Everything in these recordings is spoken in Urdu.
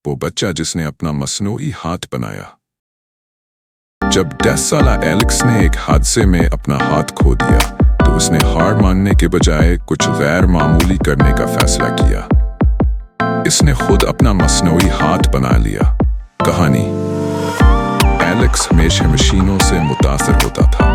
وہ بچہ جس نے اپنا مصنوعی ہاتھ بنایا۔ جب 10 سالہ ایلکس نے ایک حادثے میں اپنا ہاتھ کھو دیا تو اس نے ہار ماننے کے بجائے کچھ غیر معمولی کرنے کا فیصلہ کیا۔ اس نے خود اپنا مصنوعی ہاتھ بنا لیا۔ کہانی: ایلکس ہمیشہ مشینوں سے متاثر ہوتا تھا۔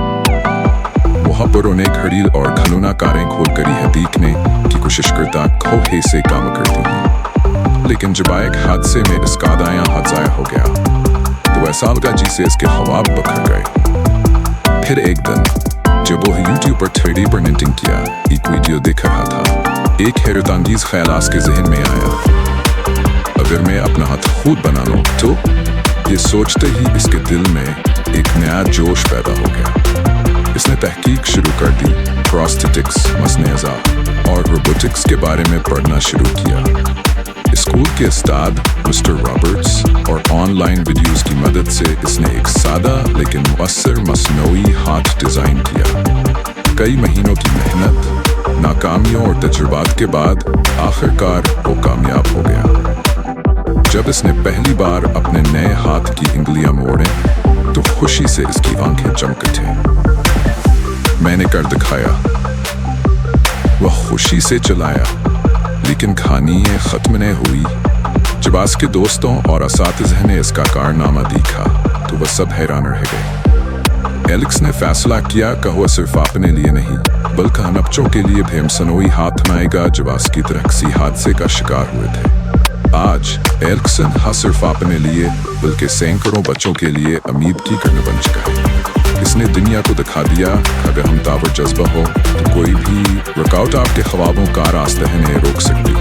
وہاں پر انہیں گھڑی اور کھلونا کاریں کھول کر یہ دیکھنے کی کوشش کرتا کھوہے سے کام کرتی ہیں، لیکن جب ایک حادثے میں اس کا دایاں ہاتھ ضائع ہو گیا تو ایسا لگا جیسے اس کے خواب بکھر گئے۔ پھر ایک دن جب وہ یوٹیوب پر 3D پرنٹنگ کیا ایک ویڈیو دیکھ رہا تھا، ایک حیرت انگیز خیال اس کے ذہن میں آیا: اگر میں اپنا ہاتھ خود بنا لوں تو؟ یہ سوچتے ہی اس کے دل میں ایک نیا جوش پیدا ہو گیا۔ اس نے تحقیق شروع کر دی، پروستھیٹکس، مصنوعی اعضاء اور روبوٹکس کے بارے میں پڑھنا شروع کیا۔ اسکول کے استاد مسٹر رابرٹس اور آن لائن ویڈیوز کی مدد سے اس نے ایک سادہ لیکن مؤثر مصنوعی ہاتھ ڈیزائن کیا۔ کئی مہینوں کی محنت، ناکامیوں اور تجربات کے بعد آخر کار وہ کامیاب ہو گیا۔ جب اس نے پہلی بار اپنے نئے ہاتھ کی انگلیاں موڑیں تو خوشی سے اس کی آنکھیں چمک اٹھیں۔ میں نے کر دکھایا، وہ خوشی سے چلایا۔ لیکن کہانی ختم نہیں ہوئی۔ جب اس کے دوستوں اور اساتذہ نے اس کا کارنامہ دیکھا تو وہ سب حیران رہ گئے۔ ایلکس نے فیصلہ کیا کہ وہ صرف اپنے لیے نہیں بلکہ ہم بچوں کے لیے بھی مصنوعی ہاتھ بنائے گا جو اس کی طرح کسی حادثے کا شکار ہوئے تھے۔ آج ایلکس نہ صرف اپنے لیے بلکہ سینکڑوں بچوں کے لیے امید کی کرنے بن چکا ہے۔ اس نے دنیا کو دکھا دیا کہ اگر ہم طاقت جذبہ ہو تو کوئی بھی رکاوٹ آپ کے خوابوں کا راستہ نہیں روک سکتی۔